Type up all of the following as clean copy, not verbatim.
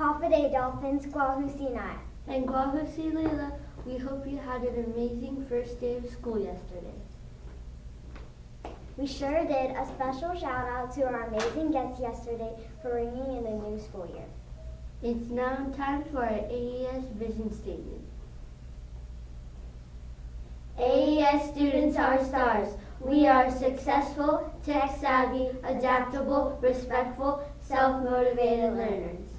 Hapaday Dolphins, Guahusinai. And Guahusi Leila, we hope you had an amazing first day of school yesterday. We sure did. A special shout out to our amazing guests yesterday for ringing in the new school year. It's now time for our AES vision statement. AES students are stars. We are successful, tech-savvy, adaptable, respectful, self-motivated learners.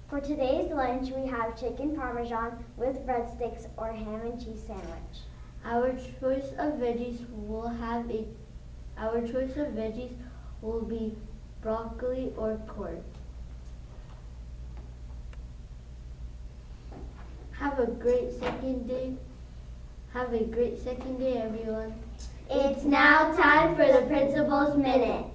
For today's lunch, we have chicken parmesan with breadsticks or ham and cheese sandwich. Our choice of veggies will be broccoli or corn. Have a great second day. Have a great second day, everyone. It's now time for the Principal's Minute.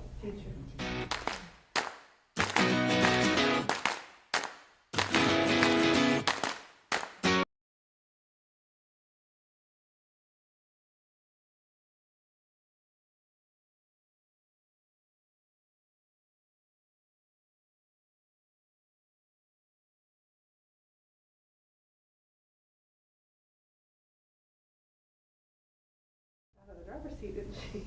Didn't she?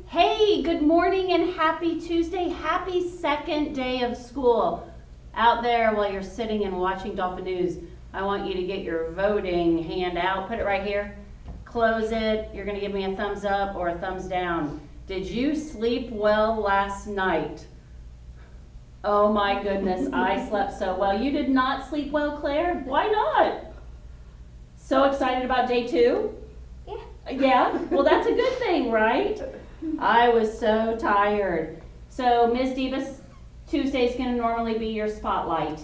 Hey, good morning and happy Tuesday. Happy second day of school. Out there while you're sitting and watching Dolphin News, I want you to get your voting hand out. Put it right here. Close it. You're going to give me a thumbs up or a thumbs down. Did you sleep well last night? Oh my goodness, I slept so well. You did not sleep well, Claire? Why not? So excited about day 2? Yeah, well that's a good thing, right? I was so tired. So Ms. Divas, Tuesday's going to normally be your spotlight.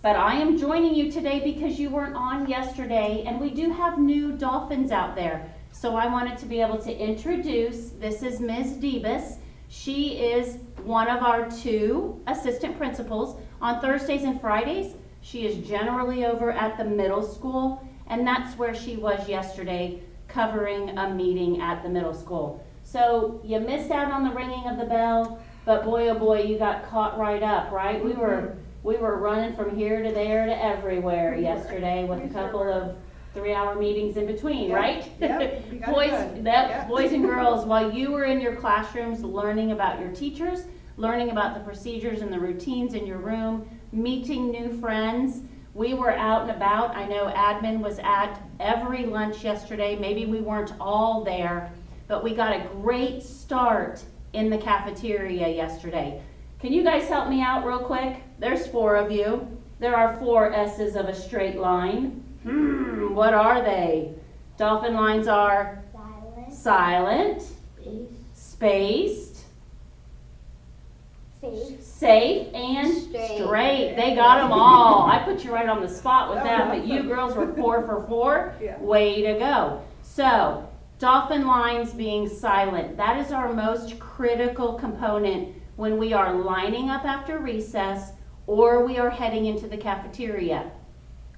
But I am joining you today because you weren't on yesterday and we do have new Dolphins out there. So I wanted to be able to introduce, this is Ms. Divas. She is one of our 2 assistant principals. On Thursdays and Fridays, she is generally over at the middle school and that's where she was yesterday, covering a meeting at the middle school. So you missed out on the ringing of the bell, but boy oh boy, you got caught right up, right? We were running from here to there to everywhere yesterday with a couple of 3-hour meetings in between, right? Yep, Boys and girls, while you were in your classrooms learning about your teachers, learning about the procedures and the routines in your room, meeting new friends, we were out and about. I know admin was at every lunch yesterday. Maybe we weren't all there, but we got a great start in the cafeteria yesterday. Can you guys help me out real quick? There's 4 of you. There are 4 S's of a straight line. What are they? Dolphin lines are silent, spaced, safe, and straight. They got them all. I put you right on the spot with that, but you girls were 4 for 4. Yeah. Way to go. So, Dolphin lines being silent. That is our most critical component when we are lining up after recess or we are heading into the cafeteria.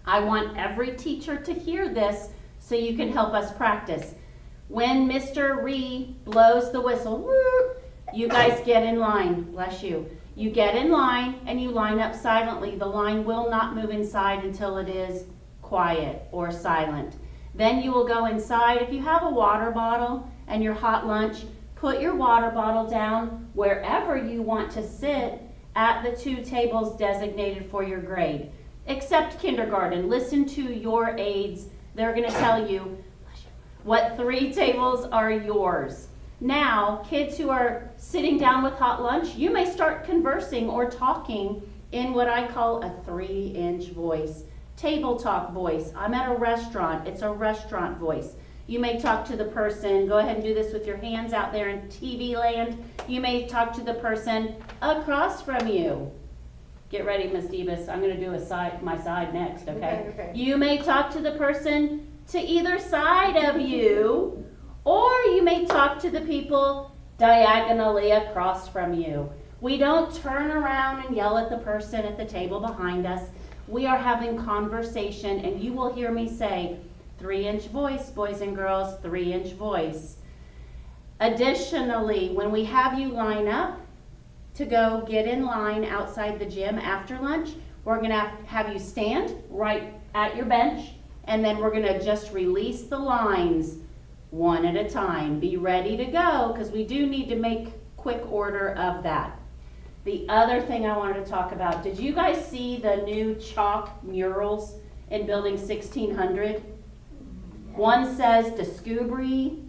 I want every teacher to hear this so you can help us practice. When Mr. Ree blows the whistle, you guys get in line. Bless you. You get in line and you line up silently. The line will not move inside until it is quiet or silent. Then you will go inside. If you have a water bottle and your hot lunch, put your water bottle down wherever you want to sit at the 2 tables designated for your grade. Except kindergarten. Listen to your aides. They're going to tell you what 3 tables are yours. Now, kids who are sitting down with hot lunch, you may start conversing or talking in what I call a 3-inch voice. Table talk voice. I'm at a restaurant. It's a restaurant voice. You may talk to the person. Go ahead and do this with your hands out there in TV land. You may talk to the person across from you. Get ready, Ms. Divas. I'm going to do my side next, okay? You may talk to the person to either side of you, or you may talk to the people diagonally across from you. We don't turn around and yell at the person at the table behind us. We are having conversation, and you will hear me say, 3-inch voice, boys and girls, 3-inch voice. Additionally, when we have you line up, to go get in line outside the gym after lunch. We're gonna have you stand right at your bench, and then we're gonna just release the lines one at a time. Be ready to go, because we do need to make quick order of that. The other thing I wanted to talk about, did you guys see the new chalk murals in building 1600? One says Discovery,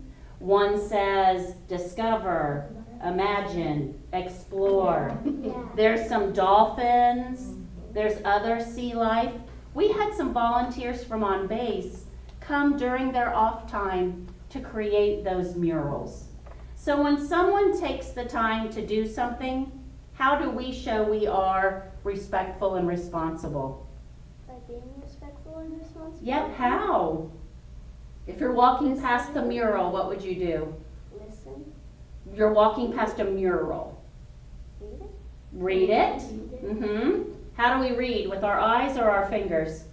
one says Discover, Imagine, Explore. Yeah. There's some dolphins, there's other sea life. We had some volunteers from on base come during their off time to create those murals. So when someone takes the time to do something, how do we show we are respectful and responsible? By being respectful and responsible. Yep, how? If you're walking past the mural, what would you do? Listen. You're walking past a mural. Read it. Read it. How do we read? With our eyes or our fingers?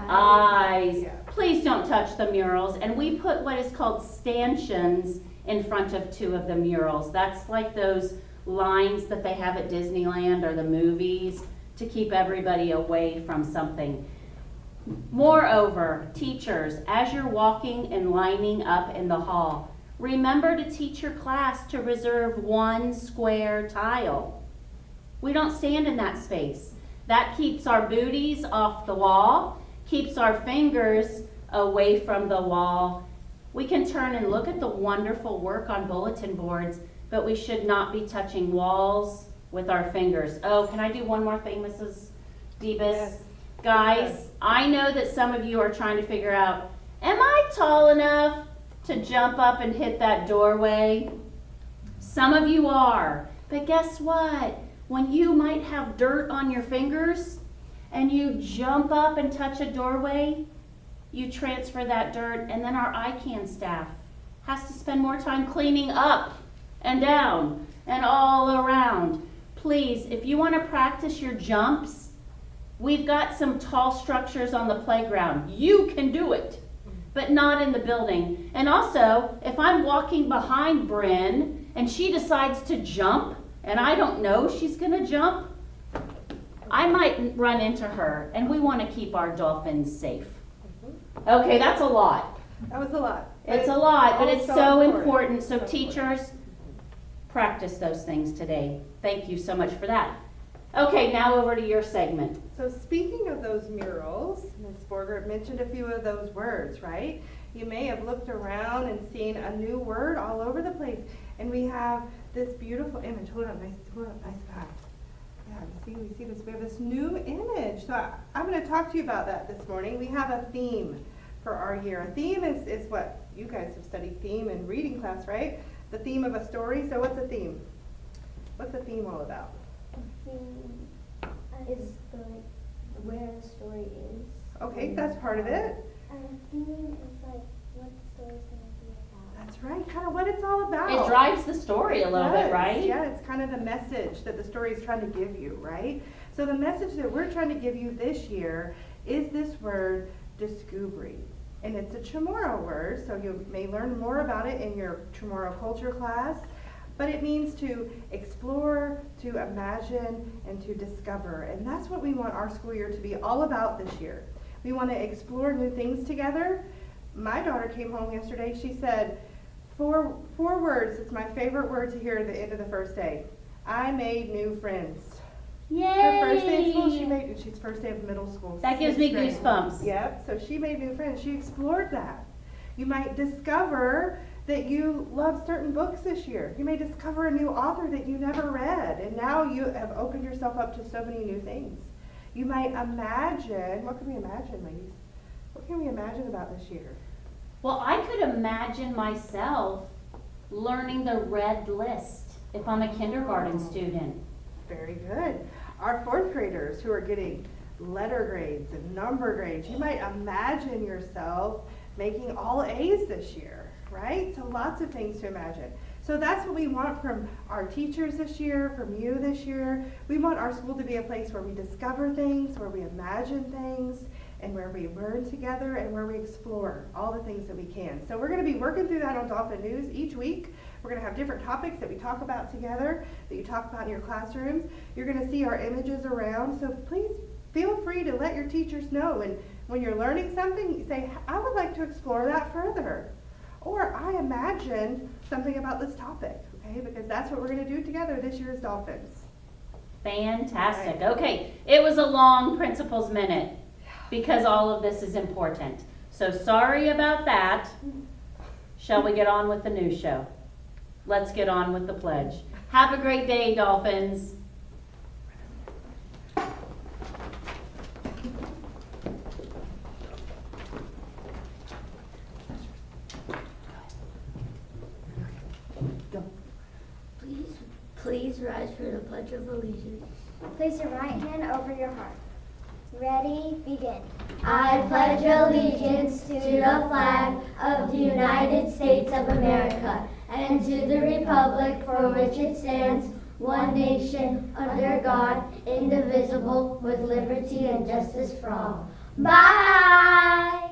Eyes. Yeah. Please don't touch the murals. And we put what is called stanchions in front of two of the murals. That's like those lines that they have at Disneyland or the movies to keep everybody away from something. Moreover, teachers, as you're walking and lining up in the hall, remember to teach your class to reserve one square tile. We don't stand in that space. That keeps our booties off the wall, keeps our fingers away from the wall. We can turn and look at the wonderful work on bulletin boards, but we should not be touching walls with our fingers. Oh, can I do one more thing, Mrs. Debus? Yes. Guys, I know that some of you are trying to figure out, am I tall enough to jump up and hit that doorway? Some of you are, but guess what? When you might have dirt on your fingers and you jump up and touch a doorway, you transfer that dirt, and then our ICANN staff has to spend more time cleaning up and down and all around. Please, if you want to practice your jumps, we've got some tall structures on the playground. You can do it, but not in the building. And also, if I'm walking behind Bryn and she decides to jump, and I don't know she's gonna jump, I might run into her, and we want to keep our dolphins safe. Okay, that's a lot. That was a lot. It's a lot, but it's so important. So So teachers, practice those things today. Thank you so much for that. Okay, now over to your segment. So speaking of those murals, Ms. Borger mentioned a few of those words, right? You may have looked around and seen a new word all over the place. And we have this beautiful image. Hold on, nice guy. Yeah, we see this. We have this new image. So I'm going to talk to you about that this morning. We have a theme for our year. A theme is what you guys have studied theme in reading class, right? The theme of a story. So what's a theme? What's a theme all about? Theme is where the story is. Okay, that's part of it. And a theme is like what the story's gonna be about. That's right, kind of what it's all about. It drives the story a little bit, does. right? Yeah, it's kind of the message that the story is trying to give you, right? So the message that we're trying to give you this year is this word, discovery. And it's a Chamorro word, so you may learn more about it in your Chamorro culture class. But it means to explore, to imagine, and to discover. And that's what we want our school year to be all about this year. We want to explore new things together. My daughter came home yesterday. She said, four words. It's my favorite word to hear at the end of the first day. I made new friends. Yay! Her first day of school, she's first day of middle school. That gives me 6th grade. goosebumps. Yep, so she made new friends. She explored that. You might discover that you love certain books this year. You may discover a new author that you never read, and now you have opened yourself up to so many new things. You might imagine, what can we imagine, ladies? What can we imagine about this year? Well, I could imagine myself learning the red list if I'm a kindergarten student. Very good. Our fourth graders who are getting letter grades and number grades, you might imagine yourself making all A's this year, right? So lots of things to imagine. So that's what we want from our teachers this year, from you this year. We want our school to be a place where we discover things, where we imagine things, and where we learn together, and where we explore all the things that we can. So we're going to be working through that on Dolphin News each week. We're going to have different topics that we talk about together, that you talk about in your classrooms. You're going to see our images around, so please feel free to let your teachers know. And when you're learning something, you say, I would like to explore that further. Or I imagined something about this topic, okay? Because that's what we're going to do together this year as Dolphins. Fantastic. Okay, it was a long principal's minute because all of this is important. So sorry about that. Shall we get on with the news show? Let's get on with the pledge. Have a great day, Dolphins. Please rise for the Pledge of Allegiance. Place your right hand over your heart. Ready, begin. I pledge allegiance to the flag of the United States of America and to the republic for which it stands, one nation, under God, indivisible, with liberty and justice for all. Bye!